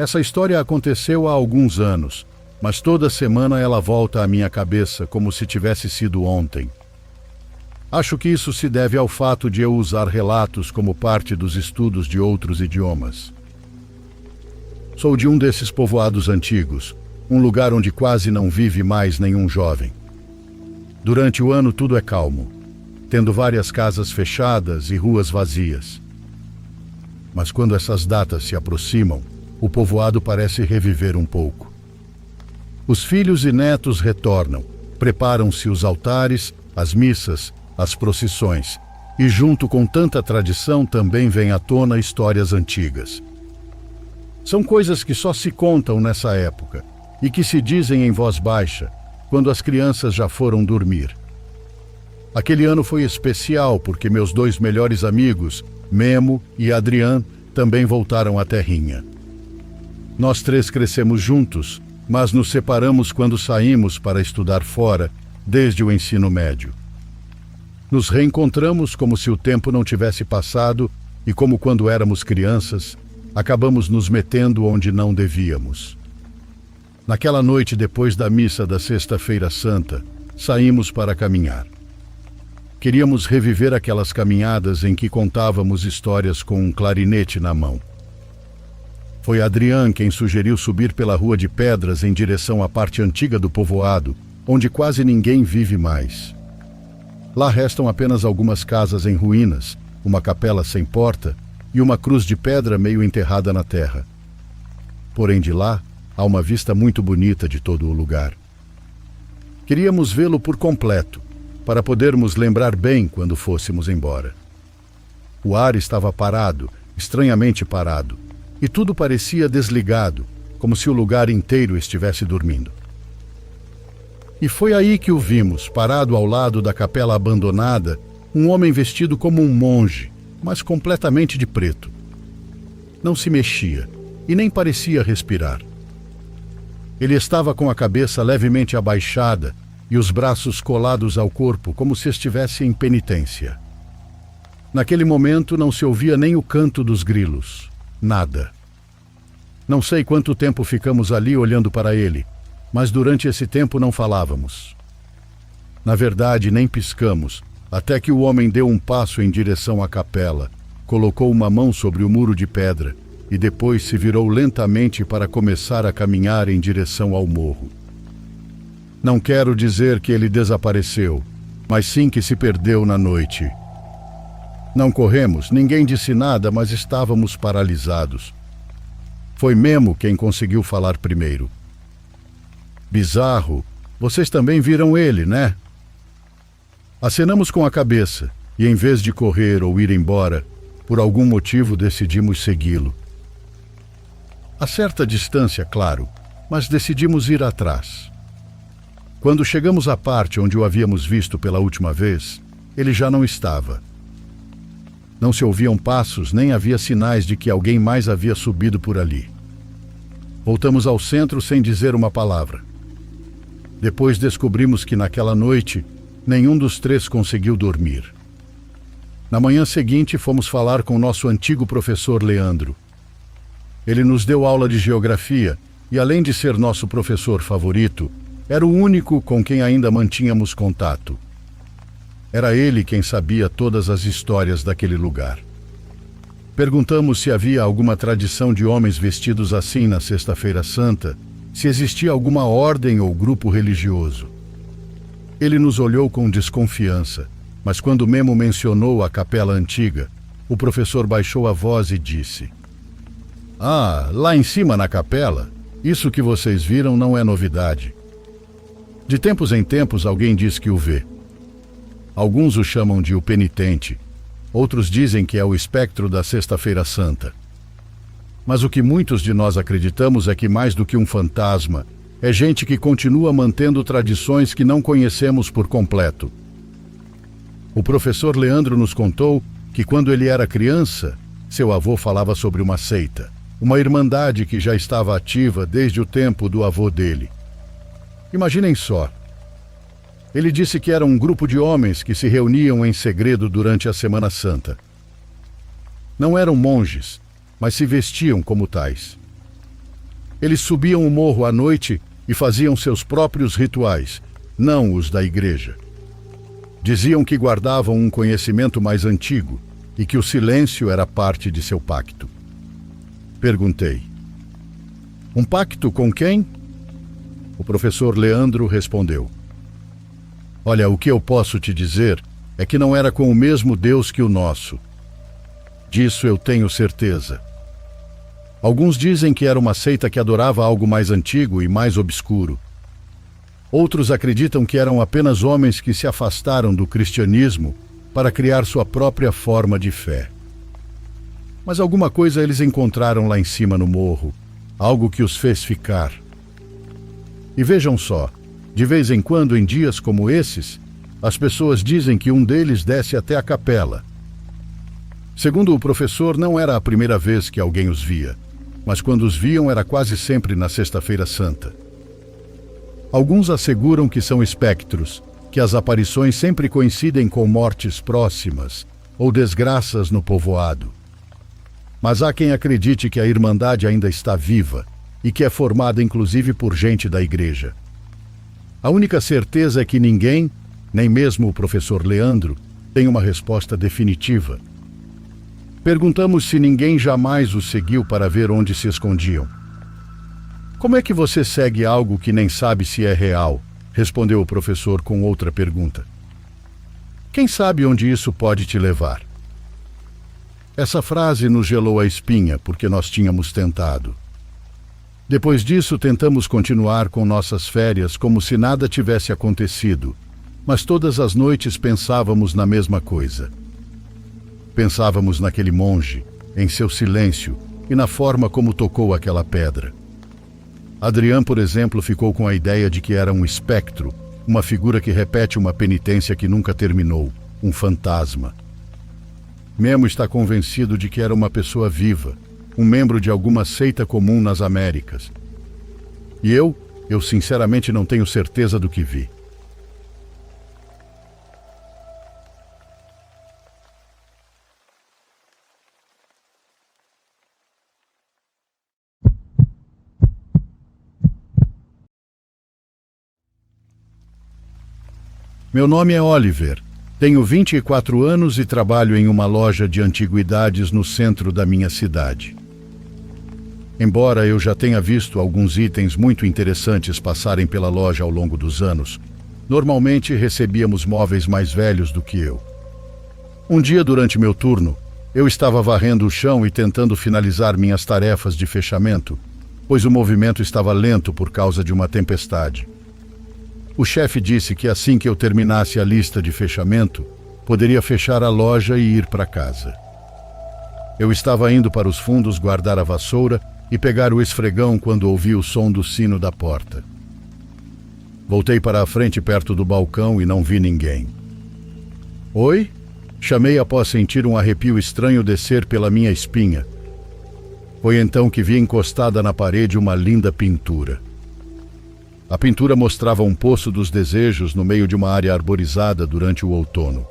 Essa história aconteceu há alguns anos, mas toda semana ela volta à minha cabeça como se tivesse sido ontem. Acho que isso se deve ao fato de eu usar relatos como parte dos estudos de outros idiomas. Sou de um desses povoados antigos, um lugar onde quase não vive mais nenhum jovem. Durante o ano tudo é calmo, tendo várias casas fechadas e ruas vazias. Mas quando essas datas se aproximam, o povoado parece reviver um pouco. Os filhos e netos retornam, preparam-se os altares, as missas, as procissões, e junto com tanta tradição também vêm à tona histórias antigas. São coisas que só se contam nessa época e que se dizem em voz baixa, quando as crianças já foram dormir. Aquele ano foi especial porque meus 2 melhores amigos, Memo e Adrian, também voltaram à terrinha. Nós 3 crescemos juntos, mas nos separamos quando saímos para estudar fora, desde o ensino médio. Nos reencontramos como se o tempo não tivesse passado e como quando éramos crianças, acabamos nos metendo onde não devíamos. Naquela noite, depois da missa da Sexta-feira Santa, saímos para caminhar. Queríamos reviver aquelas caminhadas em que contávamos histórias com um clarinete na mão. Foi Adrian quem sugeriu subir pela Rua de Pedras em direção à parte antiga do povoado, onde quase ninguém vive mais. Lá restam apenas algumas casas em ruínas, uma capela sem porta e uma cruz de pedra meio enterrada na terra. Porém, de lá, há uma vista muito bonita de todo o lugar. Queríamos vê-lo por completo, para podermos lembrar bem quando fôssemos embora. O ar estava parado, estranhamente parado, e tudo parecia desligado, como se o lugar inteiro estivesse dormindo. E foi aí que o vimos, parado ao lado da capela abandonada, um homem vestido como um monge, mas completamente de preto. Não se mexia e nem parecia respirar. Ele estava com a cabeça levemente abaixada e os braços colados ao corpo, como se estivesse em penitência. Naquele momento não se ouvia nem o canto dos grilos. Nada. Não sei quanto tempo ficamos ali olhando para ele, mas durante esse tempo não falávamos. Na verdade, nem piscamos, até que o homem deu um passo em direção à capela, colocou uma mão sobre o muro de pedra e depois se virou lentamente para começar a caminhar em direção ao morro. Não quero dizer que ele desapareceu, mas sim que se perdeu na noite. Não corremos, ninguém disse nada, mas estávamos paralisados. Foi Memo quem conseguiu falar primeiro. Bizarro, vocês também viram ele, né? Acenamos com a cabeça e, em vez de correr ou ir embora, por algum motivo decidimos segui-lo. A certa distância, claro, mas decidimos ir atrás. Quando chegamos à parte onde o havíamos visto pela última vez, ele já não estava. Não se ouviam passos, nem havia sinais de que alguém mais havia subido por ali. Voltamos ao centro sem dizer uma palavra. Depois descobrimos que naquela noite, nenhum dos 3 conseguiu dormir. Na manhã seguinte, fomos falar com nosso antigo professor Leandro. Ele nos deu aula de geografia e, além de ser nosso professor favorito, era o único com quem ainda mantínhamos contato. Era ele quem sabia todas as histórias daquele lugar. Perguntamos se havia alguma tradição de homens vestidos assim na Sexta-feira Santa, se existia alguma ordem ou grupo religioso. Ele nos olhou com desconfiança, mas quando Memo mencionou a capela antiga, o professor baixou a voz e disse: "Ah, lá em cima na capela, isso que vocês viram não é novidade. De tempos em tempos alguém diz que o vê. Alguns o chamam de o penitente, outros dizem que é o espectro da Sexta-feira Santa. Mas o que muitos de nós acreditamos é que mais do que um fantasma, é gente que continua mantendo tradições que não conhecemos por completo. O professor Leandro nos contou que quando ele era criança, seu avô falava sobre uma seita, uma irmandade que já estava ativa desde o tempo do avô dele. Imaginem só. Ele disse que era um grupo de homens que se reuniam em segredo durante a Semana Santa. Não eram monges, mas se vestiam como tais. Eles subiam o morro à noite e faziam seus próprios rituais, não os da igreja. Diziam que guardavam um conhecimento mais antigo e que o silêncio era parte de seu pacto. Perguntei: um pacto com quem? O professor Leandro respondeu: olha, o que eu posso te dizer é que não era com o mesmo Deus que o nosso. Disso eu tenho certeza. Alguns dizem que era uma seita que adorava algo mais antigo e mais obscuro. Outros acreditam que eram apenas homens que se afastaram do cristianismo para criar sua própria forma de fé. Mas alguma coisa eles encontraram lá em cima no morro, algo que os fez ficar. E vejam só, de vez em quando, em dias como esses, as pessoas dizem que um deles desce até a capela. Segundo o professor, não era a primeira vez que alguém os via, mas quando os viam era quase sempre na Sexta-feira Santa. Alguns asseguram que são espectros, que as aparições sempre coincidem com mortes próximas ou desgraças no povoado. Mas há quem acredite que a Irmandade ainda está viva e que é formada inclusive por gente da igreja. A única certeza é que ninguém, nem mesmo o professor Leandro, tem uma resposta definitiva. Perguntamos se ninguém jamais os seguiu para ver onde se escondiam. Como é que você segue algo que nem sabe se é real? Respondeu o professor com outra pergunta. Quem sabe onde isso pode te levar? Essa frase nos gelou a espinha porque nós tínhamos tentado. Depois disso, tentamos continuar com nossas férias como se nada tivesse acontecido, mas todas as noites pensávamos na mesma coisa. Pensávamos naquele monge, em seu silêncio e na forma como tocou aquela pedra. Adrian, por exemplo, ficou com a ideia de que era um espectro, uma figura que repete uma penitência que nunca terminou, um fantasma. Memo está convencido de que era uma pessoa viva, um membro de alguma seita comum nas Américas. E eu sinceramente não tenho certeza do que vi. Meu nome é Oliver, tenho 24 anos e trabalho em uma loja de antiguidades no centro da minha cidade. Embora eu já tenha visto alguns itens muito interessantes passarem pela loja ao longo dos anos, normalmente recebíamos móveis mais velhos do que eu. Um dia, durante meu turno, eu estava varrendo o chão e tentando finalizar minhas tarefas de fechamento, pois o movimento estava lento por causa de uma tempestade. O chefe disse que assim que eu terminasse a lista de fechamento, poderia fechar a loja e ir para casa. Eu estava indo para os fundos guardar a vassoura e pegar o esfregão quando ouvi o som do sino da porta. Voltei para a frente perto do balcão e não vi ninguém. Oi? Chamei após sentir um arrepio estranho descer pela minha espinha. Foi então que vi encostada na parede uma linda pintura. A pintura mostrava um poço dos desejos no meio de uma área arborizada durante o outono.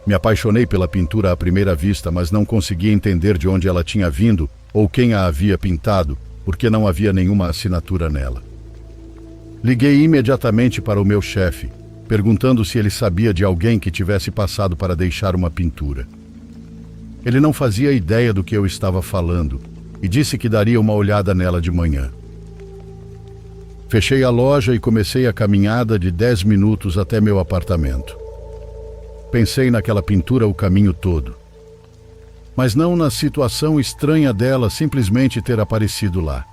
Me apaixonei pela pintura à primeira vista, mas não conseguia entender de onde ela tinha vindo ou quem a havia pintado, porque não havia nenhuma assinatura nela. Liguei imediatamente para o meu chefe, perguntando se ele sabia de alguém que tivesse passado para deixar uma pintura. Ele não fazia ideia do que eu estava falando e disse que daria uma olhada nela de manhã. Fechei a loja e comecei a caminhada de 10 minutos até meu apartamento. Pensei naquela pintura o caminho todo, mas não na situação estranha dela simplesmente ter aparecido lá.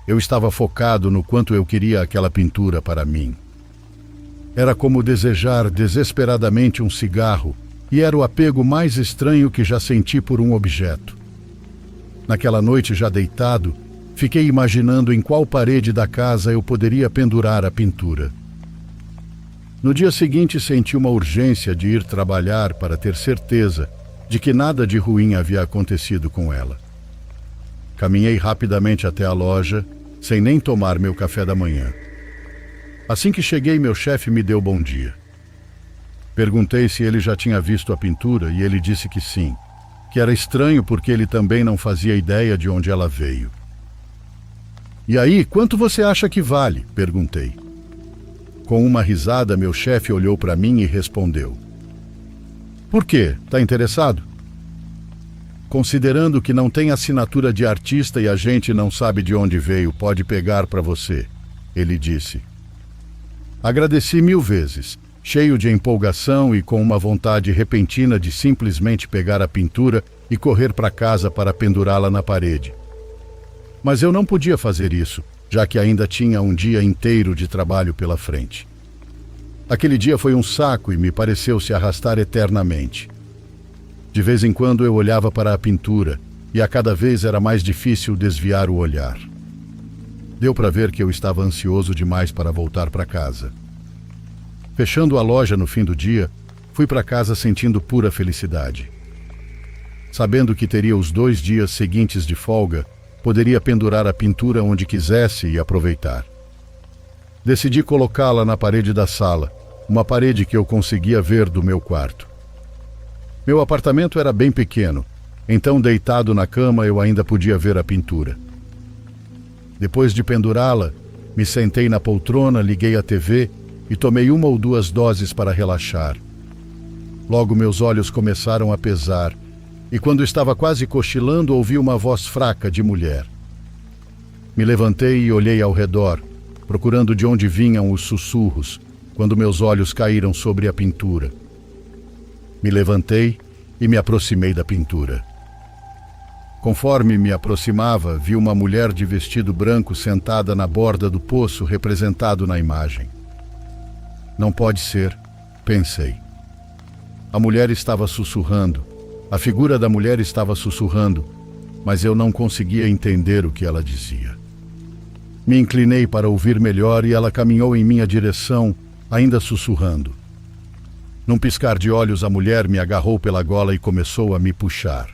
Eu estava focado no quanto eu queria aquela pintura para mim. Era como desejar desesperadamente um cigarro, e era o apego mais estranho que já senti por um objeto. Naquela noite, já deitado, fiquei imaginando em qual parede da casa eu poderia pendurar a pintura. No dia seguinte, senti uma urgência de ir trabalhar para ter certeza de que nada de ruim havia acontecido com ela. Caminhei rapidamente até a loja, sem nem tomar meu café da manhã. Assim que cheguei, meu chefe me deu bom dia. Perguntei se ele já tinha visto a pintura e ele disse que sim, que era estranho porque ele também não fazia ideia de onde ela veio. E aí, quanto você acha que vale? Perguntei. Com uma risada, meu chefe olhou para mim e respondeu. Por quê? Tá interessado? Considerando que não tem assinatura de artista e a gente não sabe de onde veio, pode pegar para você, ele disse. Agradeci 1000 vezes, cheio de empolgação e com uma vontade repentina de simplesmente pegar a pintura e correr para casa para pendurá-la na parede. Mas eu não podia fazer isso, já que ainda tinha um dia inteiro de trabalho pela frente. Aquele dia foi um saco e me pareceu se arrastar eternamente. De vez em quando eu olhava para a pintura e a cada vez era mais difícil desviar o olhar. Deu para ver que eu estava ansioso demais para voltar para casa. Fechando a loja no fim do dia, fui para casa sentindo pura felicidade. Sabendo que teria os 2 dias seguintes de folga, poderia pendurar a pintura onde quisesse e aproveitar. Decidi colocá-la na parede da sala, uma parede que eu conseguia ver do meu quarto. Meu apartamento era bem pequeno, então deitado na cama eu ainda podia ver a pintura. Depois de pendurá-la, me sentei na poltrona, liguei a TV e tomei 1 ou 2 doses para relaxar. Logo meus olhos começaram a pesar e quando estava quase cochilando ouvi uma voz fraca de mulher. Me levantei e olhei ao redor, procurando de onde vinham os sussurros, quando meus olhos caíram sobre a pintura. Me levantei e me aproximei da pintura. Conforme me aproximava, vi uma mulher de vestido branco sentada na borda do poço representado na imagem. Não pode ser, pensei. A mulher estava sussurrando. A figura da mulher estava sussurrando, mas eu não conseguia entender o que ela dizia. Me inclinei para ouvir melhor e ela caminhou em minha direção, ainda sussurrando. Num piscar de olhos, a mulher me agarrou pela gola e começou a me puxar.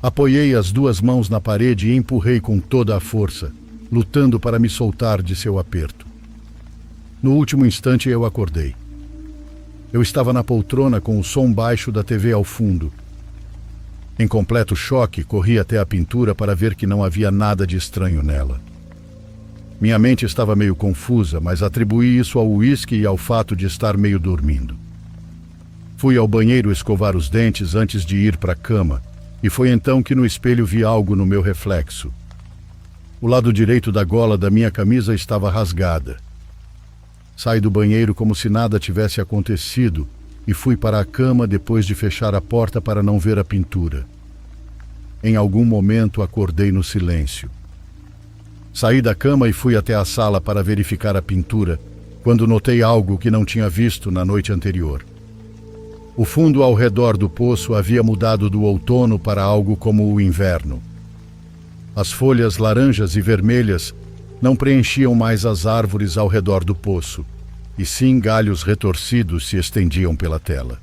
Apoiei as 2 mãos na parede e empurrei com toda a força, lutando para me soltar de seu aperto. No último instante eu acordei. Eu estava na poltrona com o som baixo da TV ao fundo. Em completo choque, corri até a pintura para ver que não havia nada de estranho nela. Minha mente estava meio confusa, mas atribuí isso ao uísque e ao fato de estar meio dormindo. Fui ao banheiro escovar os dentes antes de ir para a cama, e foi então que no espelho vi algo no meu reflexo. O lado direito da gola da minha camisa estava rasgada. Saí do banheiro como se nada tivesse acontecido e fui para a cama depois de fechar a porta para não ver a pintura. Em algum momento acordei no silêncio. Saí da cama e fui até a sala para verificar a pintura, quando notei algo que não tinha visto na noite anterior. O fundo ao redor do poço havia mudado do outono para algo como o inverno. As folhas laranjas e vermelhas não preenchiam mais as árvores ao redor do poço, e sim galhos retorcidos se estendiam pela tela.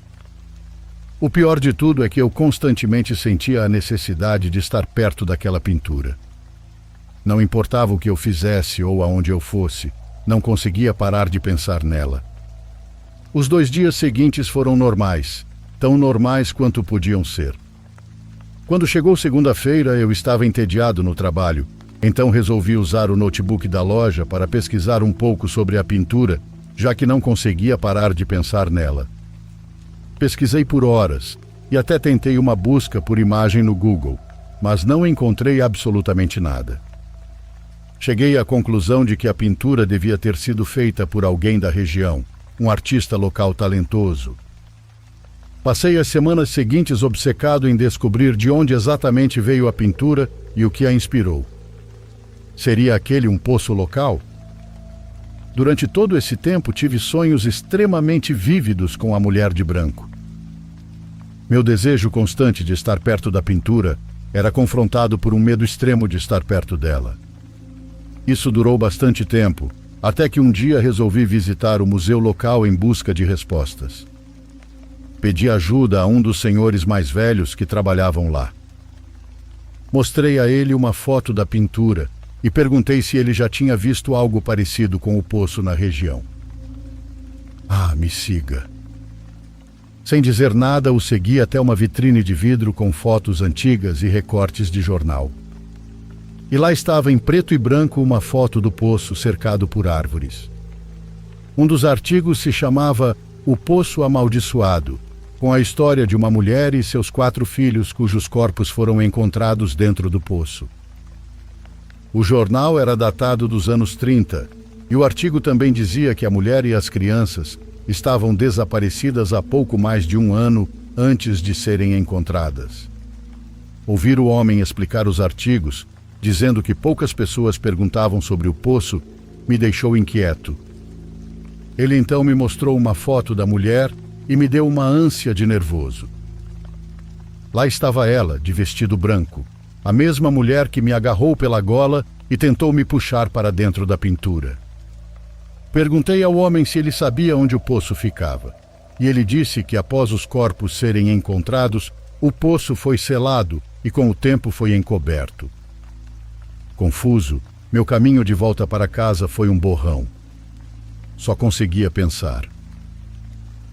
O pior de tudo é que eu constantemente sentia a necessidade de estar perto daquela pintura. Não importava o que eu fizesse ou aonde eu fosse, não conseguia parar de pensar nela. Os 2 dias seguintes foram normais, tão normais quanto podiam ser. Quando chegou segunda-feira, eu estava entediado no trabalho, então resolvi usar o notebook da loja para pesquisar um pouco sobre a pintura, já que não conseguia parar de pensar nela. Pesquisei por horas e até tentei uma busca por imagem no Google, mas não encontrei absolutamente nada. Cheguei à conclusão de que a pintura devia ter sido feita por alguém da região, um artista local talentoso. Passei as semanas seguintes obcecado em descobrir de onde exatamente veio a pintura e o que a inspirou. Seria aquele um poço local? Durante todo esse tempo tive sonhos extremamente vívidos com a mulher de branco. Meu desejo constante de estar perto da pintura era confrontado por um medo extremo de estar perto dela. Isso durou bastante tempo, até que um dia resolvi visitar o museu local em busca de respostas. Pedi ajuda a um dos senhores mais velhos que trabalhavam lá. Mostrei a ele uma foto da pintura e perguntei se ele já tinha visto algo parecido com o poço na região. Ah, me siga. Sem dizer nada, o segui até uma vitrine de vidro com fotos antigas e recortes de jornal. E lá estava em preto e branco uma foto do poço cercado por árvores. Um dos artigos se chamava O Poço Amaldiçoado, com a história de uma mulher e seus 4 filhos cujos corpos foram encontrados dentro do poço. O jornal era datado dos anos 30 e o artigo também dizia que a mulher e as crianças estavam desaparecidas há pouco mais de 1 ano antes de serem encontradas. Ouvir o homem explicar os artigos, dizendo que poucas pessoas perguntavam sobre o poço, me deixou inquieto. Ele então me mostrou uma foto da mulher e me deu uma ânsia de nervoso. Lá estava ela, de vestido branco, a mesma mulher que me agarrou pela gola e tentou me puxar para dentro da pintura. Perguntei ao homem se ele sabia onde o poço ficava, e ele disse que após os corpos serem encontrados, o poço foi selado e com o tempo foi encoberto. Confuso, meu caminho de volta para casa foi um borrão. Só conseguia pensar: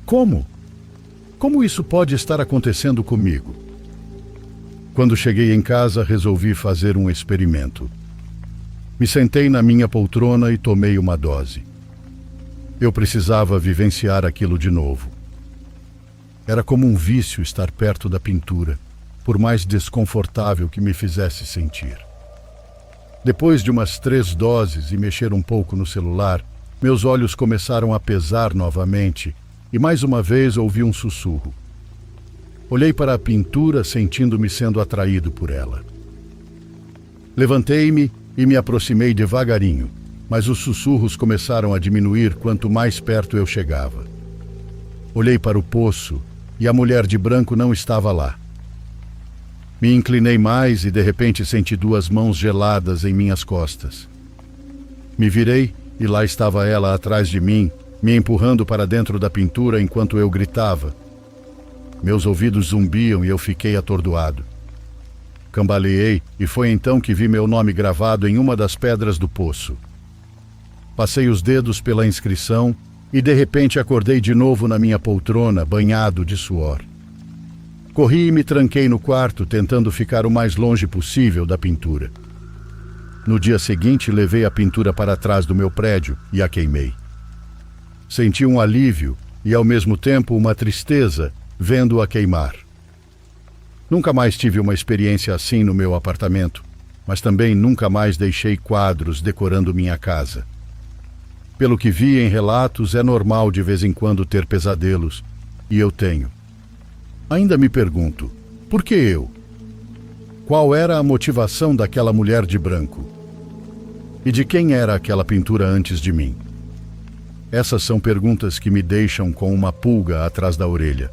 como? Como isso pode estar acontecendo comigo? Quando cheguei em casa, resolvi fazer um experimento. Me sentei na minha poltrona e tomei uma dose. Eu precisava vivenciar aquilo de novo. Era como um vício estar perto da pintura, por mais desconfortável que me fizesse sentir. Depois de umas 3 doses e mexer um pouco no celular, meus olhos começaram a pesar novamente e mais uma vez ouvi um sussurro. Olhei para a pintura, sentindo-me sendo atraído por ela. Levantei-me e me aproximei devagarinho, mas os sussurros começaram a diminuir quanto mais perto eu chegava. Olhei para o poço e a mulher de branco não estava lá. Me inclinei mais e de repente senti 2 mãos geladas em minhas costas. Me virei e lá estava ela atrás de mim, me empurrando para dentro da pintura enquanto eu gritava. Meus ouvidos zumbiam e eu fiquei atordoado. Cambaleei e foi então que vi meu nome gravado em uma das pedras do poço. Passei os dedos pela inscrição e de repente acordei de novo na minha poltrona, banhado de suor. Corri e me tranquei no quarto, tentando ficar o mais longe possível da pintura. No dia seguinte, levei a pintura para trás do meu prédio e a queimei. Senti um alívio e, ao mesmo tempo, uma tristeza vendo-a queimar. Nunca mais tive uma experiência assim no meu apartamento, mas também nunca mais deixei quadros decorando minha casa. Pelo que vi em relatos, é normal de vez em quando ter pesadelos, e eu tenho. Ainda me pergunto, por que eu? Qual era a motivação daquela mulher de branco? E de quem era aquela pintura antes de mim? Essas são perguntas que me deixam com uma pulga atrás da orelha.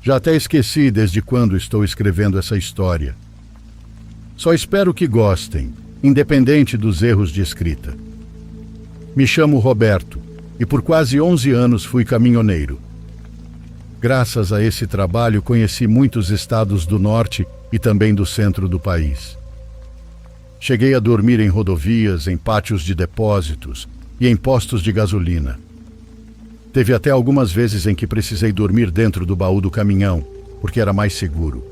Já até esqueci desde quando estou escrevendo essa história. Só espero que gostem, independente dos erros de escrita. Me chamo Roberto e por quase 11 anos fui caminhoneiro. Graças a esse trabalho conheci muitos estados do norte e também do centro do país. Cheguei a dormir em rodovias, em pátios de depósitos e em postos de gasolina. Teve até algumas vezes em que precisei dormir dentro do baú do caminhão, porque era mais seguro.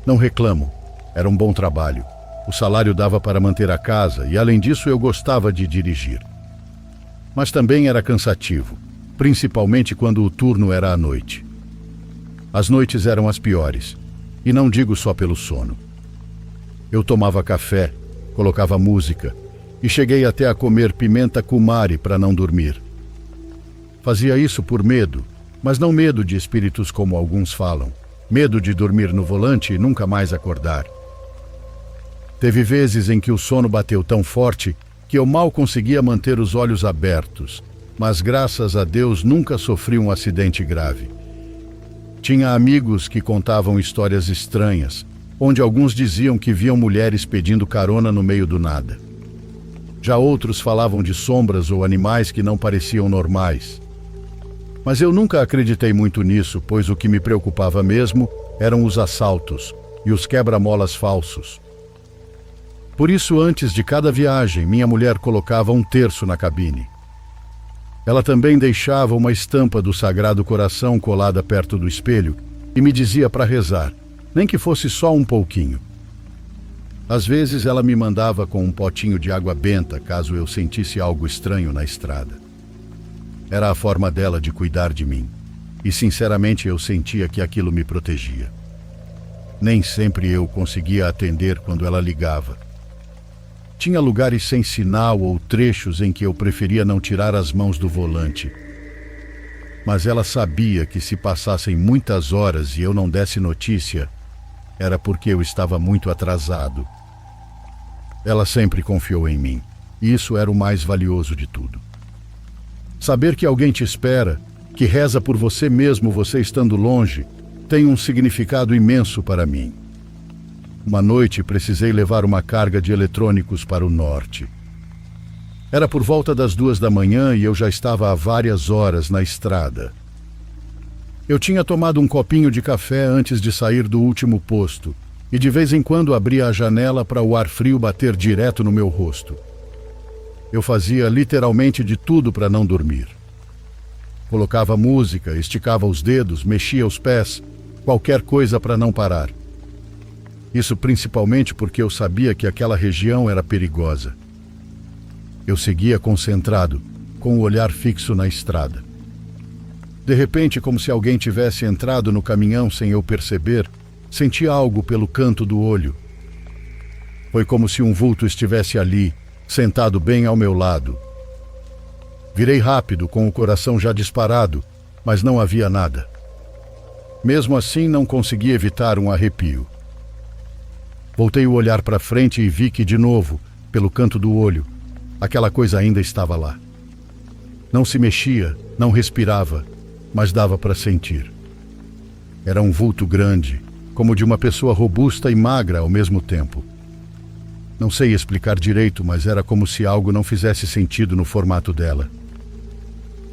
Não reclamo, era um bom trabalho. O salário dava para manter a casa e, além disso, eu gostava de dirigir. Mas também era cansativo, principalmente quando o turno era à noite. As noites eram as piores, e não digo só pelo sono. Eu tomava café, colocava música e cheguei até a comer pimenta cumari para não dormir. Fazia isso por medo, mas não medo de espíritos como alguns falam. Medo de dormir no volante e nunca mais acordar. Teve vezes em que o sono bateu tão forte que eu mal conseguia manter os olhos abertos, mas graças a Deus nunca sofri um acidente grave. Tinha amigos que contavam histórias estranhas, onde alguns diziam que viam mulheres pedindo carona no meio do nada. Já outros falavam de sombras ou animais que não pareciam normais. Mas eu nunca acreditei muito nisso, pois o que me preocupava mesmo eram os assaltos e os quebra-molas falsos. Por isso, antes de cada viagem, minha mulher colocava um terço na cabine. Ela também deixava uma estampa do Sagrado Coração colada perto do espelho e me dizia para rezar, nem que fosse só um pouquinho. Às vezes ela me mandava com um potinho de água benta caso eu sentisse algo estranho na estrada. Era a forma dela de cuidar de mim, e sinceramente eu sentia que aquilo me protegia. Nem sempre eu conseguia atender quando ela ligava. Tinha lugares sem sinal ou trechos em que eu preferia não tirar as mãos do volante. Mas ela sabia que se passassem muitas horas e eu não desse notícia, era porque eu estava muito atrasado. Ela sempre confiou em mim, e isso era o mais valioso de tudo. Saber que alguém te espera, que reza por você mesmo você estando longe, tem um significado imenso para mim. Uma noite precisei levar uma carga de eletrônicos para o norte. Era por volta das 2 da manhã e eu já estava há várias horas na estrada. Eu tinha tomado um copinho de café antes de sair do último posto e de vez em quando abria a janela para o ar frio bater direto no meu rosto. Eu fazia literalmente de tudo para não dormir. Colocava música, esticava os dedos, mexia os pés, qualquer coisa para não parar. Isso principalmente porque eu sabia que aquela região era perigosa. Eu seguia concentrado, com o olhar fixo na estrada. De repente, como se alguém tivesse entrado no caminhão sem eu perceber, senti algo pelo canto do olho. Foi como se um vulto estivesse ali, sentado bem ao meu lado. Virei rápido, com o coração já disparado, mas não havia nada. Mesmo assim, não consegui evitar um arrepio. Voltei o olhar para frente e vi que, de novo, pelo canto do olho, aquela coisa ainda estava lá. Não se mexia, não respirava, mas dava para sentir. Era um vulto grande, como de uma pessoa robusta e magra ao mesmo tempo. Não sei explicar direito, mas era como se algo não fizesse sentido no formato dela.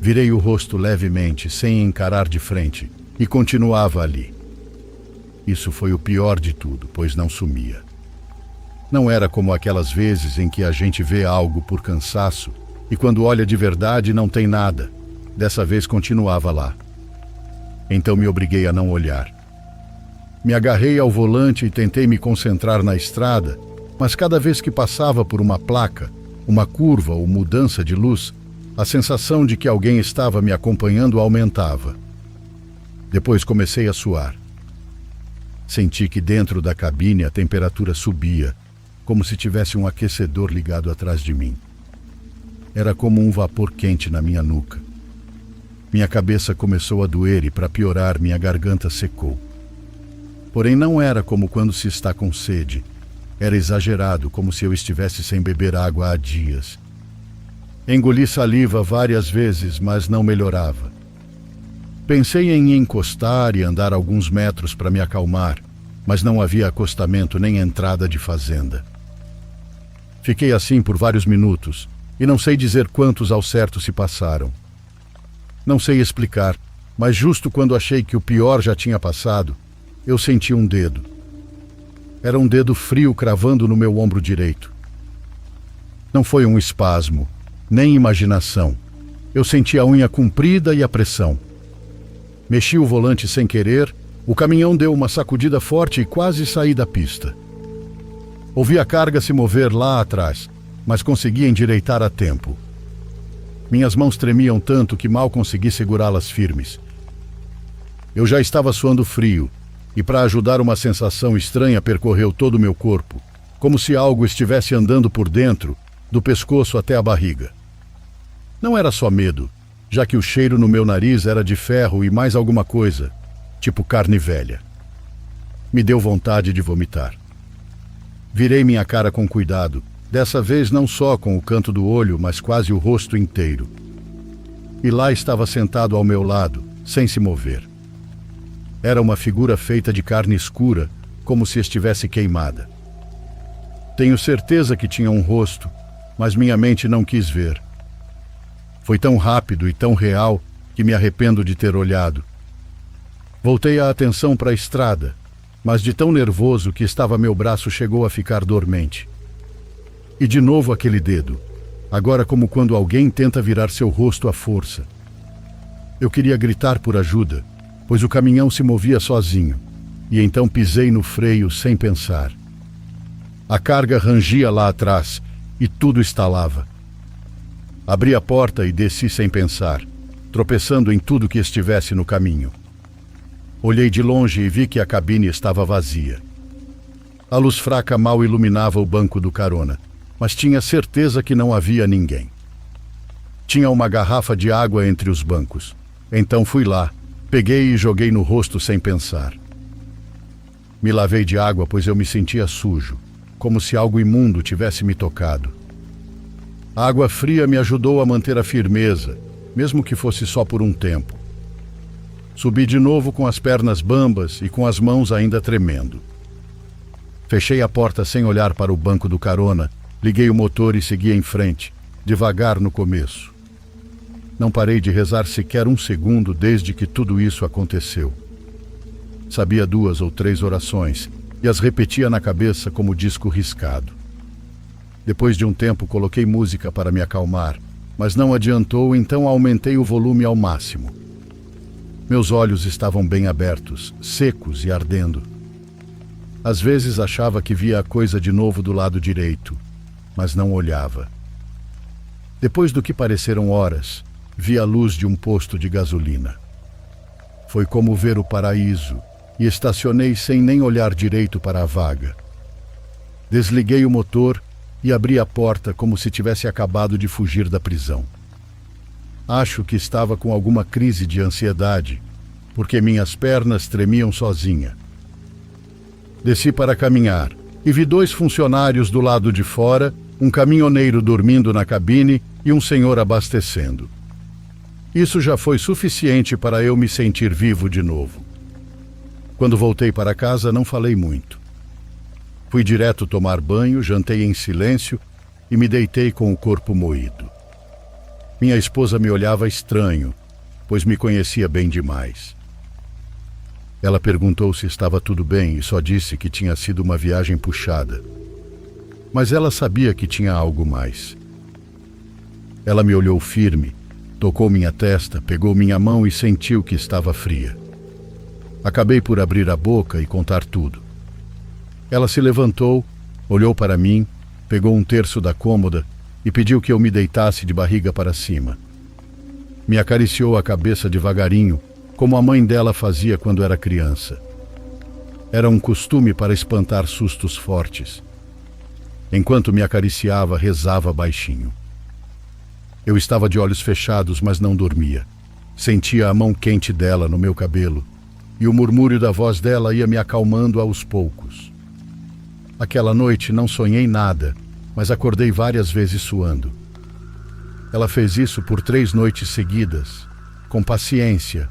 Virei o rosto levemente, sem encarar de frente, e continuava ali. Isso foi o pior de tudo, pois não sumia. Não era como aquelas vezes em que a gente vê algo por cansaço e quando olha de verdade não tem nada. Dessa vez continuava lá. Então me obriguei a não olhar. Me agarrei ao volante e tentei me concentrar na estrada, mas cada vez que passava por uma placa, uma curva ou mudança de luz, a sensação de que alguém estava me acompanhando aumentava. Depois comecei a suar. Senti que dentro da cabine a temperatura subia, como se tivesse um aquecedor ligado atrás de mim. Era como um vapor quente na minha nuca. Minha cabeça começou a doer e, para piorar, minha garganta secou. Porém, não era como quando se está com sede. Era exagerado, como se eu estivesse sem beber água há dias. Engoli saliva várias vezes, mas não melhorava. Pensei em encostar e andar alguns metros para me acalmar, mas não havia acostamento nem entrada de fazenda. Fiquei assim por vários minutos, e não sei dizer quantos ao certo se passaram. Não sei explicar, mas justo quando achei que o pior já tinha passado, eu senti um dedo. Era um dedo frio cravando no meu ombro direito. Não foi um espasmo, nem imaginação. Eu senti a unha comprida e a pressão. Mexi o volante sem querer, o caminhão deu uma sacudida forte e quase saí da pista. Ouvi a carga se mover lá atrás, mas consegui endireitar a tempo. Minhas mãos tremiam tanto que mal consegui segurá-las firmes. Eu já estava suando frio, e para ajudar uma sensação estranha percorreu todo o meu corpo, como se algo estivesse andando por dentro, do pescoço até a barriga. Não era só medo, já que o cheiro no meu nariz era de ferro e mais alguma coisa, tipo carne velha. Me deu vontade de vomitar. Virei minha cara com cuidado, dessa vez não só com o canto do olho, mas quase o rosto inteiro. E lá estava sentado ao meu lado, sem se mover. Era uma figura feita de carne escura, como se estivesse queimada. Tenho certeza que tinha um rosto, mas minha mente não quis ver. Foi tão rápido e tão real que me arrependo de ter olhado. Voltei a atenção para a estrada, mas de tão nervoso que estava meu braço chegou a ficar dormente. E de novo aquele dedo, agora como quando alguém tenta virar seu rosto à força. Eu queria gritar por ajuda, pois o caminhão se movia sozinho, e então pisei no freio sem pensar. A carga rangia lá atrás e tudo estalava. Abri a porta e desci sem pensar, tropeçando em tudo que estivesse no caminho. Olhei de longe e vi que a cabine estava vazia. A luz fraca mal iluminava o banco do carona, mas tinha certeza que não havia ninguém. Tinha uma garrafa de água entre os bancos. Então fui lá, peguei e joguei no rosto sem pensar. Me lavei de água, pois eu me sentia sujo, como se algo imundo tivesse me tocado. A água fria me ajudou a manter a firmeza, mesmo que fosse só por um tempo. Subi de novo com as pernas bambas e com as mãos ainda tremendo. Fechei a porta sem olhar para o banco do carona, liguei o motor e segui em frente, devagar no começo. Não parei de rezar sequer um segundo desde que tudo isso aconteceu. Sabia 2 ou 3 orações e as repetia na cabeça como disco riscado. Depois de um tempo coloquei música para me acalmar, mas não adiantou, então aumentei o volume ao máximo. Meus olhos estavam bem abertos, secos e ardendo. Às vezes achava que via a coisa de novo do lado direito, mas não olhava. Depois do que pareceram horas, vi a luz de um posto de gasolina. Foi como ver o paraíso, e estacionei sem nem olhar direito para a vaga. Desliguei o motor e abri a porta como se tivesse acabado de fugir da prisão. Acho que estava com alguma crise de ansiedade, porque minhas pernas tremiam sozinha. Desci para caminhar e vi 2 funcionários do lado de fora, um caminhoneiro dormindo na cabine e um senhor abastecendo. Isso já foi suficiente para eu me sentir vivo de novo. Quando voltei para casa, não falei muito. Fui direto tomar banho, jantei em silêncio e me deitei com o corpo moído. Minha esposa me olhava estranho, pois me conhecia bem demais. Ela perguntou se estava tudo bem e só disse que tinha sido uma viagem puxada. Mas ela sabia que tinha algo mais. Ela me olhou firme, tocou minha testa, pegou minha mão e sentiu que estava fria. Acabei por abrir a boca e contar tudo. Ela se levantou, olhou para mim, pegou um terço da cômoda e pediu que eu me deitasse de barriga para cima. Me acariciou a cabeça devagarinho, como a mãe dela fazia quando era criança. Era um costume para espantar sustos fortes. Enquanto me acariciava, rezava baixinho. Eu estava de olhos fechados, mas não dormia. Sentia a mão quente dela no meu cabelo, e o murmúrio da voz dela ia me acalmando aos poucos. Aquela noite não sonhei nada, mas acordei várias vezes suando. Ela fez isso por 3 noites seguidas, com paciência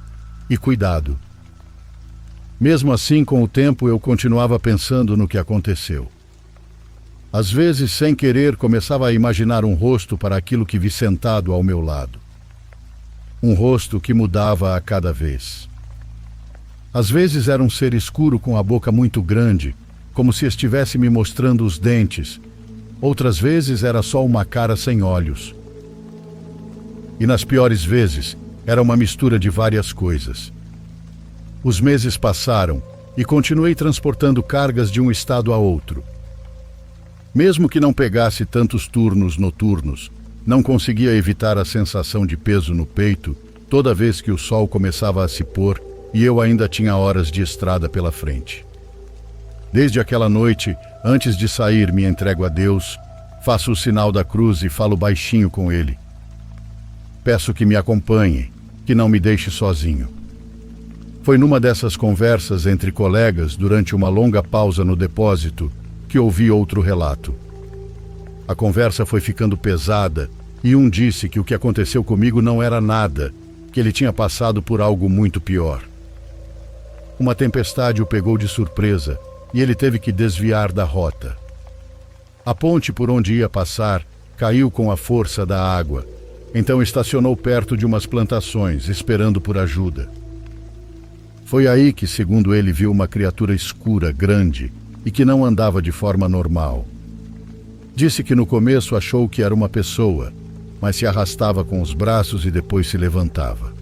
e cuidado. Mesmo assim, com o tempo, eu continuava pensando no que aconteceu. Às vezes, sem querer, começava a imaginar um rosto para aquilo que vi sentado ao meu lado. Um rosto que mudava a cada vez. Às vezes era um ser escuro com a boca muito grande, como se estivesse me mostrando os dentes. Outras vezes era só uma cara sem olhos. E nas piores vezes, era uma mistura de várias coisas. Os meses passaram e continuei transportando cargas de um estado a outro. Mesmo que não pegasse tantos turnos noturnos, não conseguia evitar a sensação de peso no peito toda vez que o sol começava a se pôr e eu ainda tinha horas de estrada pela frente. Desde aquela noite, antes de sair, me entrego a Deus, faço o sinal da cruz e falo baixinho com Ele. Peço que me acompanhe, que não me deixe sozinho. Foi numa dessas conversas entre colegas, durante uma longa pausa no depósito, que ouvi outro relato. A conversa foi ficando pesada e um disse que o que aconteceu comigo não era nada, que ele tinha passado por algo muito pior. Uma tempestade o pegou de surpresa e ele teve que desviar da rota. A ponte por onde ia passar caiu com a força da água, então estacionou perto de umas plantações, esperando por ajuda. Foi aí que, segundo ele, viu uma criatura escura, grande, e que não andava de forma normal. Disse que no começo achou que era uma pessoa, mas se arrastava com os braços e depois se levantava.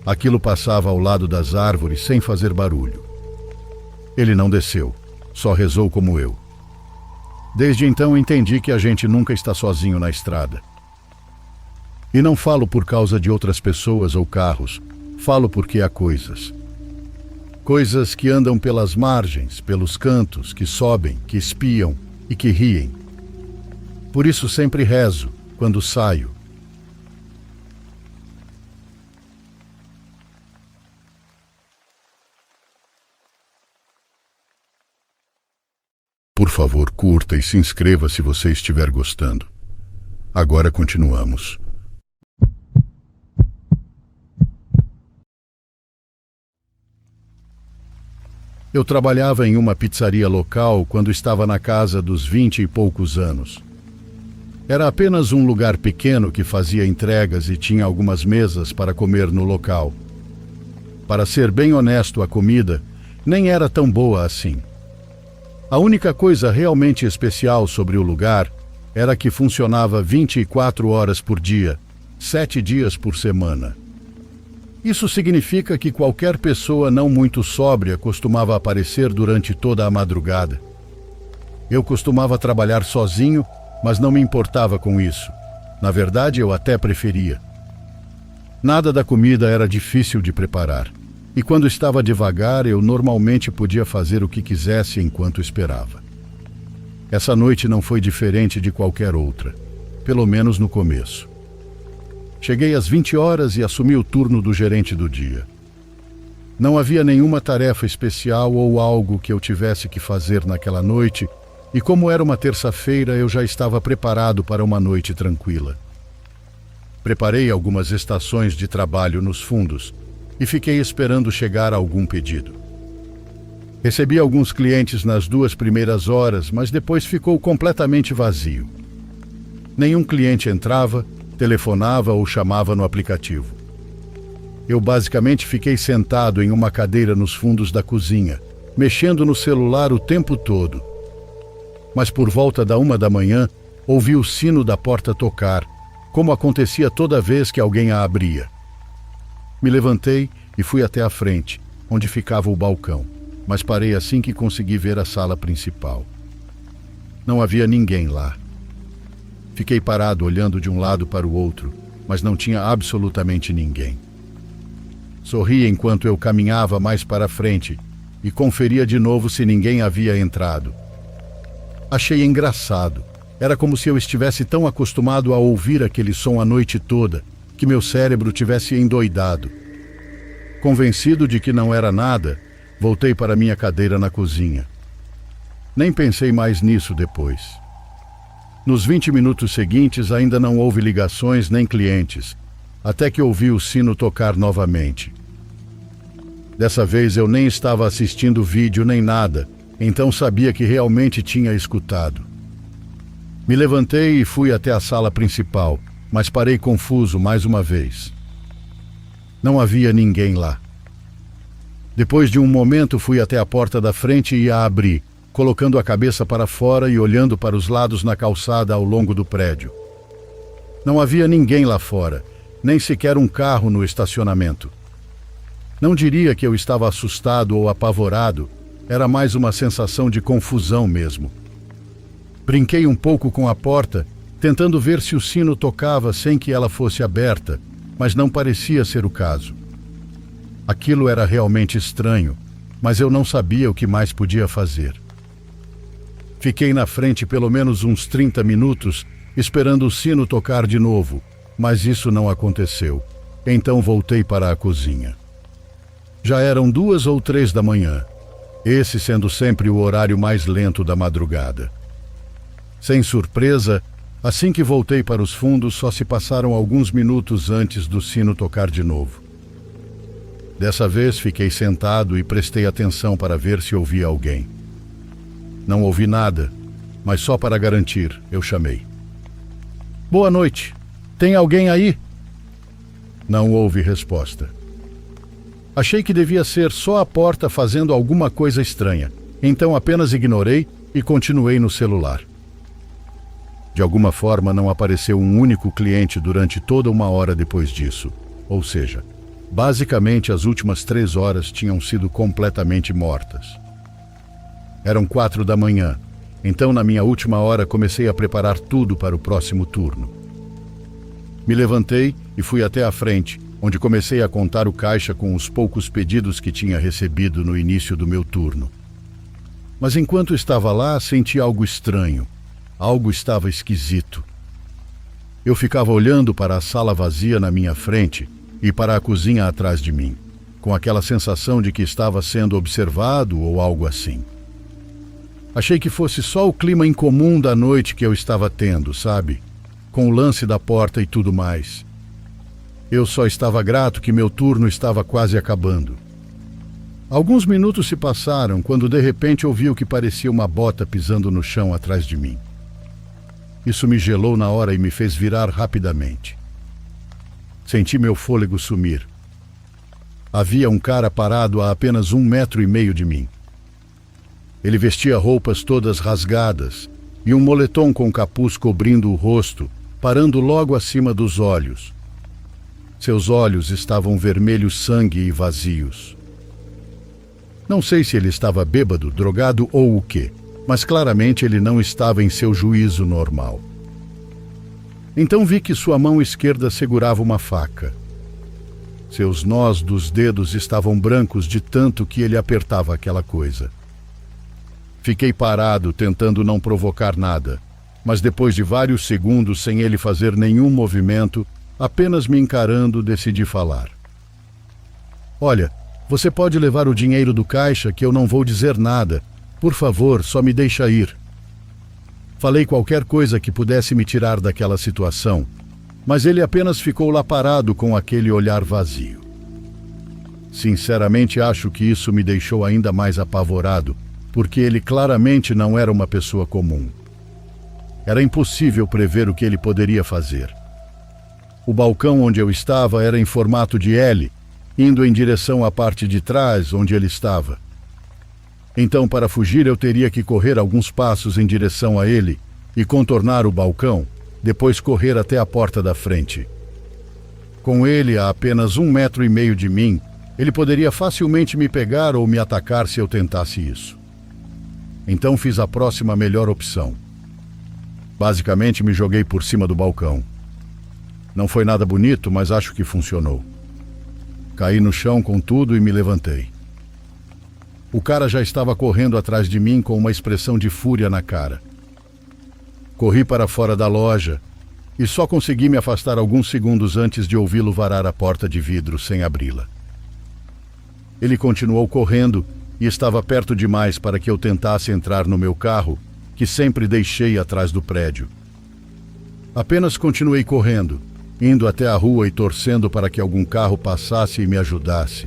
Aquilo passava ao lado das árvores sem fazer barulho. Ele não desceu, só rezou como eu. Desde então entendi que a gente nunca está sozinho na estrada. E não falo por causa de outras pessoas ou carros, falo porque há coisas. Coisas que andam pelas margens, pelos cantos, que sobem, que espiam e que riem. Por isso sempre rezo, quando saio. Por favor, curta e se inscreva se você estiver gostando. Agora continuamos. Eu trabalhava em uma pizzaria local quando estava na casa dos 20 e poucos anos. Era apenas um lugar pequeno que fazia entregas e tinha algumas mesas para comer no local. Para ser bem honesto, a comida nem era tão boa assim. A única coisa realmente especial sobre o lugar era que funcionava 24 horas por dia, 7 dias por semana. Isso significa que qualquer pessoa não muito sóbria costumava aparecer durante toda a madrugada. Eu costumava trabalhar sozinho, mas não me importava com isso. Na verdade, eu até preferia. Nada da comida era difícil de preparar. E quando estava devagar, eu normalmente podia fazer o que quisesse enquanto esperava. Essa noite não foi diferente de qualquer outra, pelo menos no começo. Cheguei às 20 horas e assumi o turno do gerente do dia. Não havia nenhuma tarefa especial ou algo que eu tivesse que fazer naquela noite, e como era uma terça-feira, eu já estava preparado para uma noite tranquila. Preparei algumas estações de trabalho nos fundos e fiquei esperando chegar algum pedido. Recebi alguns clientes nas 2 primeiras horas, mas depois ficou completamente vazio. Nenhum cliente entrava, telefonava ou chamava no aplicativo. Eu basicamente fiquei sentado em uma cadeira nos fundos da cozinha, mexendo no celular o tempo todo. Mas por volta da 1 da manhã, ouvi o sino da porta tocar, como acontecia toda vez que alguém a abria. Me levantei e fui até a frente, onde ficava o balcão, mas parei assim que consegui ver a sala principal. Não havia ninguém lá. Fiquei parado olhando de um lado para o outro, mas não tinha absolutamente ninguém. Sorri enquanto eu caminhava mais para frente e conferia de novo se ninguém havia entrado. Achei engraçado. Era como se eu estivesse tão acostumado a ouvir aquele som a noite toda que meu cérebro tivesse endoidado. Convencido de que não era nada, voltei para minha cadeira na cozinha. Nem pensei mais nisso depois. Nos 20 minutos seguintes ainda não houve ligações nem clientes, até que ouvi o sino tocar novamente. Dessa vez eu nem estava assistindo vídeo nem nada, então sabia que realmente tinha escutado. Me levantei e fui até a sala principal, mas parei confuso mais uma vez. Não havia ninguém lá. Depois de um momento fui até a porta da frente e a abri, colocando a cabeça para fora e olhando para os lados na calçada ao longo do prédio. Não havia ninguém lá fora, nem sequer um carro no estacionamento. Não diria que eu estava assustado ou apavorado, era mais uma sensação de confusão mesmo. Brinquei um pouco com a porta, tentando ver se o sino tocava sem que ela fosse aberta, mas não parecia ser o caso. Aquilo era realmente estranho, mas eu não sabia o que mais podia fazer. Fiquei na frente pelo menos uns 30 minutos, esperando o sino tocar de novo, mas isso não aconteceu. Então voltei para a cozinha. Já eram 2 ou 3 da manhã, esse sendo sempre o horário mais lento da madrugada. Sem surpresa, assim que voltei para os fundos, só se passaram alguns minutos antes do sino tocar de novo. Dessa vez fiquei sentado e prestei atenção para ver se ouvia alguém. Não ouvi nada, mas só para garantir, eu chamei. Boa noite. Tem alguém aí? Não houve resposta. Achei que devia ser só a porta fazendo alguma coisa estranha, então apenas ignorei e continuei no celular. De alguma forma, não apareceu um único cliente durante toda uma hora depois disso. Ou seja, basicamente as últimas 3 horas tinham sido completamente mortas. Eram 4 da manhã, então na minha última hora comecei a preparar tudo para o próximo turno. Me levantei e fui até a frente, onde comecei a contar o caixa com os poucos pedidos que tinha recebido no início do meu turno. Mas enquanto estava lá, senti algo estranho. Algo estava esquisito. Eu ficava olhando para a sala vazia na minha frente e para a cozinha atrás de mim, com aquela sensação de que estava sendo observado ou algo assim. Achei que fosse só o clima incomum da noite que eu estava tendo, sabe? Com o lance da porta e tudo mais. Eu só estava grato que meu turno estava quase acabando. Alguns minutos se passaram quando de repente ouvi o que parecia uma bota pisando no chão atrás de mim. Isso me gelou na hora e me fez virar rapidamente. Senti meu fôlego sumir. Havia um cara parado a apenas 1,5 metros de mim. Ele vestia roupas todas rasgadas e um moletom com capuz cobrindo o rosto, parando logo acima dos olhos. Seus olhos estavam vermelhos sangue e vazios. Não sei se ele estava bêbado, drogado ou o quê, mas claramente ele não estava em seu juízo normal. Então vi que sua mão esquerda segurava uma faca. Seus nós dos dedos estavam brancos de tanto que ele apertava aquela coisa. Fiquei parado, tentando não provocar nada, mas depois de vários segundos sem ele fazer nenhum movimento, apenas me encarando, decidi falar. Olha, você pode levar o dinheiro do caixa que eu não vou dizer nada. Por favor, só me deixa ir. Falei qualquer coisa que pudesse me tirar daquela situação, mas ele apenas ficou lá parado com aquele olhar vazio. Sinceramente, acho que isso me deixou ainda mais apavorado, porque ele claramente não era uma pessoa comum. Era impossível prever o que ele poderia fazer. O balcão onde eu estava era em formato de L, indo em direção à parte de trás onde ele estava. Então, para fugir, eu teria que correr alguns passos em direção a ele e contornar o balcão, depois correr até a porta da frente. Com ele a apenas 1,5 metros de mim, ele poderia facilmente me pegar ou me atacar se eu tentasse isso. Então fiz a próxima melhor opção. Basicamente, me joguei por cima do balcão. Não foi nada bonito, mas acho que funcionou. Caí no chão com tudo e me levantei. O cara já estava correndo atrás de mim com uma expressão de fúria na cara. Corri para fora da loja e só consegui me afastar alguns segundos antes de ouvi-lo varar a porta de vidro sem abri-la. Ele continuou correndo e estava perto demais para que eu tentasse entrar no meu carro, que sempre deixei atrás do prédio. Apenas continuei correndo, indo até a rua e torcendo para que algum carro passasse e me ajudasse.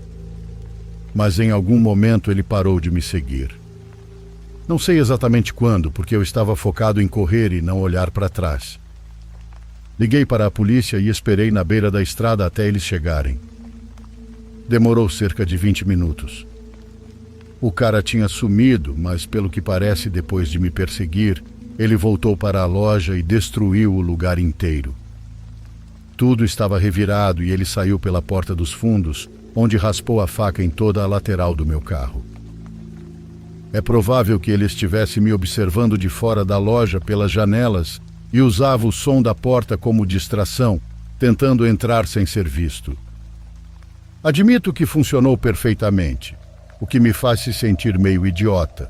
Mas em algum momento ele parou de me seguir. Não sei exatamente quando, porque eu estava focado em correr e não olhar para trás. Liguei para a polícia e esperei na beira da estrada até eles chegarem. Demorou cerca de 20 minutos. O cara tinha sumido, mas pelo que parece, depois de me perseguir, ele voltou para a loja e destruiu o lugar inteiro. Tudo estava revirado e ele saiu pela porta dos fundos, onde raspou a faca em toda a lateral do meu carro. É provável que ele estivesse me observando de fora da loja pelas janelas e usava o som da porta como distração, tentando entrar sem ser visto. Admito que funcionou perfeitamente, o que me faz se sentir meio idiota.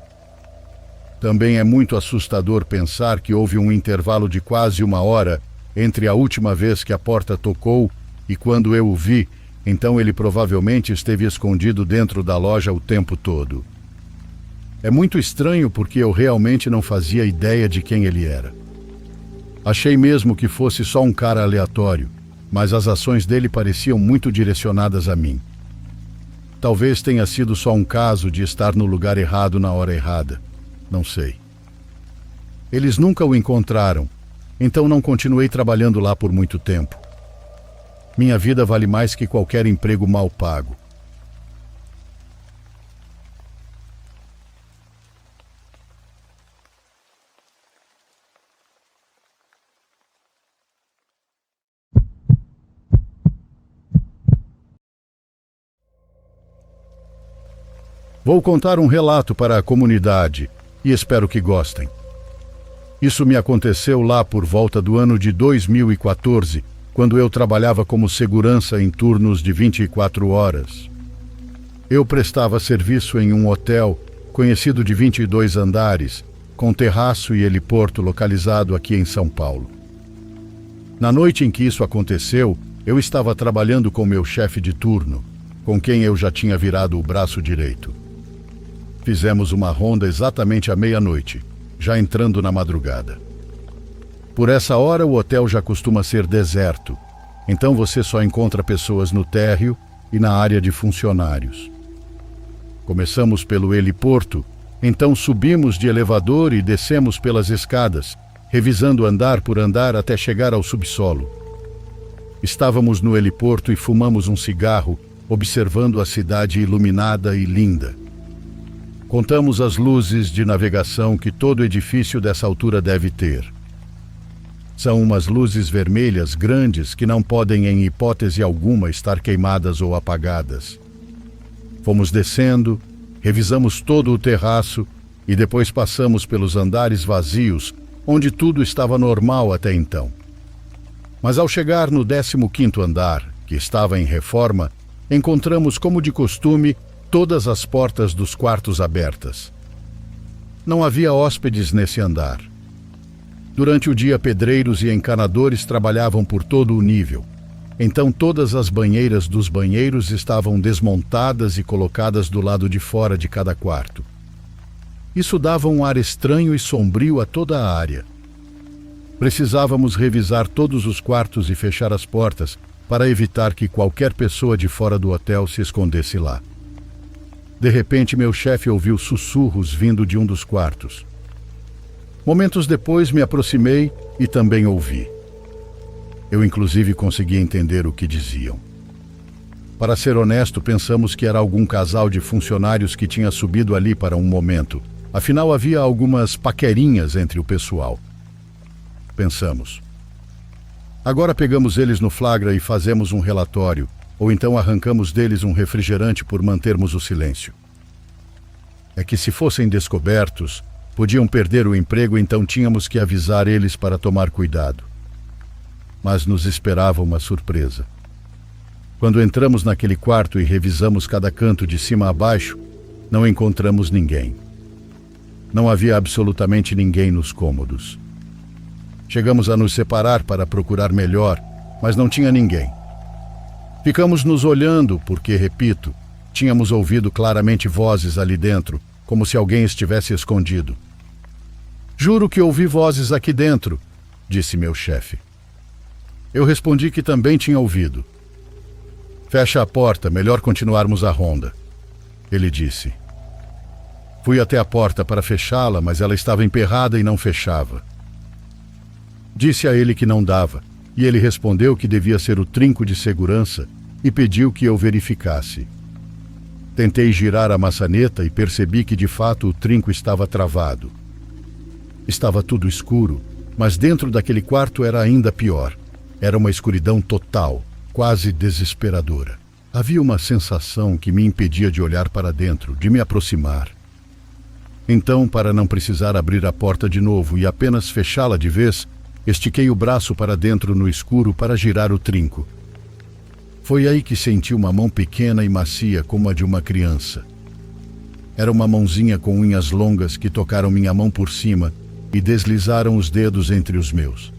Também é muito assustador pensar que houve um intervalo de quase 1 hora entre a última vez que a porta tocou e quando eu o vi, então ele provavelmente esteve escondido dentro da loja o tempo todo. É muito estranho porque eu realmente não fazia ideia de quem ele era. Achei mesmo que fosse só um cara aleatório, mas as ações dele pareciam muito direcionadas a mim. Talvez tenha sido só um caso de estar no lugar errado na hora errada. Não sei. Eles nunca o encontraram, então não continuei trabalhando lá por muito tempo. Minha vida vale mais que qualquer emprego mal pago. Vou contar um relato para a comunidade e espero que gostem. Isso me aconteceu lá por volta do ano de 2014, quando eu trabalhava como segurança em turnos de 24 horas. Eu prestava serviço em um hotel conhecido de 22 andares, com terraço e heliporto localizado aqui em São Paulo. Na noite em que isso aconteceu, eu estava trabalhando com meu chefe de turno, com quem eu já tinha virado o braço direito. Fizemos uma ronda exatamente à meia-noite, já entrando na madrugada. Por essa hora, o hotel já costuma ser deserto, então você só encontra pessoas no térreo e na área de funcionários. Começamos pelo heliporto, então subimos de elevador e descemos pelas escadas, revisando andar por andar até chegar ao subsolo. Estávamos no heliporto e fumamos um cigarro, observando a cidade iluminada e linda. Contamos as luzes de navegação que todo edifício dessa altura deve ter. São umas luzes vermelhas grandes que não podem, em hipótese alguma, estar queimadas ou apagadas. Fomos descendo, revisamos todo o terraço e depois passamos pelos andares vazios, onde tudo estava normal até então. Mas ao chegar no 15º andar, que estava em reforma, encontramos, como de costume, todas as portas dos quartos abertas. Não havia hóspedes nesse andar. Durante o dia, pedreiros e encanadores trabalhavam por todo o nível. Então todas as banheiras dos banheiros estavam desmontadas e colocadas do lado de fora de cada quarto. Isso dava um ar estranho e sombrio a toda a área. Precisávamos revisar todos os quartos e fechar as portas para evitar que qualquer pessoa de fora do hotel se escondesse lá. De repente, meu chefe ouviu sussurros vindo de um dos quartos. Momentos depois, me aproximei e também ouvi. Eu, inclusive, consegui entender o que diziam. Para ser honesto, pensamos que era algum casal de funcionários que tinha subido ali para um momento. Afinal, havia algumas paquerinhas entre o pessoal. Pensamos. Agora pegamos eles no flagra e fazemos um relatório, ou então arrancamos deles um refrigerante por mantermos o silêncio. É que se fossem descobertos, podiam perder o emprego, então tínhamos que avisar eles para tomar cuidado. Mas nos esperava uma surpresa. Quando entramos naquele quarto e revisamos cada canto de cima a baixo, não encontramos ninguém. Não havia absolutamente ninguém nos cômodos. Chegamos a nos separar para procurar melhor, mas não tinha ninguém. Ficamos nos olhando porque, repito, tínhamos ouvido claramente vozes ali dentro, como se alguém estivesse escondido. "Juro que ouvi vozes aqui dentro", disse meu chefe. Eu respondi que também tinha ouvido. "Fecha a porta, melhor continuarmos a ronda", ele disse. Fui até a porta para fechá-la, mas ela estava emperrada e não fechava. Disse a ele que não dava, e ele respondeu que devia ser o trinco de segurança e pediu que eu verificasse. Tentei girar a maçaneta e percebi que de fato o trinco estava travado. Estava tudo escuro, mas dentro daquele quarto era ainda pior. Era uma escuridão total, quase desesperadora. Havia uma sensação que me impedia de olhar para dentro, de me aproximar. Então, para não precisar abrir a porta de novo e apenas fechá-la de vez, estiquei o braço para dentro no escuro para girar o trinco. Foi aí que senti uma mão pequena e macia como a de uma criança. Era uma mãozinha com unhas longas que tocaram minha mão por cima e deslizaram os dedos entre os meus.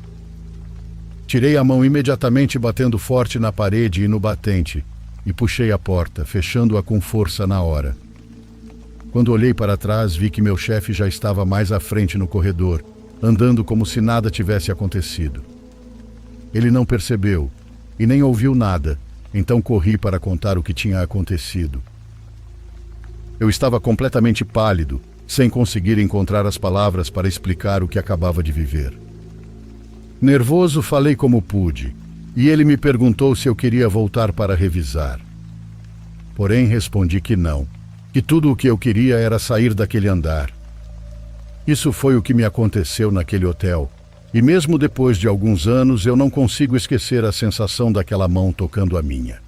Tirei a mão imediatamente, batendo forte na parede e no batente, e puxei a porta, fechando-a com força na hora. Quando olhei para trás, vi que meu chefe já estava mais à frente no corredor, andando como se nada tivesse acontecido. Ele não percebeu e nem ouviu nada, então corri para contar o que tinha acontecido. Eu estava completamente pálido, sem conseguir encontrar as palavras para explicar o que acabava de viver. Nervoso, falei como pude, e ele me perguntou se eu queria voltar para revisar. Porém, respondi que não, que tudo o que eu queria era sair daquele andar. Isso foi o que me aconteceu naquele hotel, e mesmo depois de alguns anos eu não consigo esquecer a sensação daquela mão tocando a minha.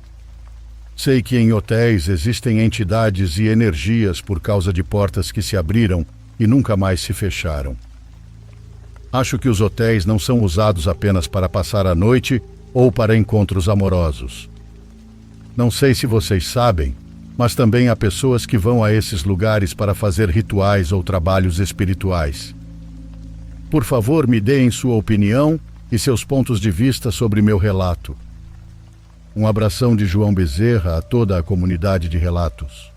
Sei que em hotéis existem entidades e energias por causa de portas que se abriram e nunca mais se fecharam. Acho que os hotéis não são usados apenas para passar a noite ou para encontros amorosos. Não sei se vocês sabem, mas também há pessoas que vão a esses lugares para fazer rituais ou trabalhos espirituais. Por favor, me deem sua opinião e seus pontos de vista sobre meu relato. Um abração de João Bezerra a toda a comunidade de relatos.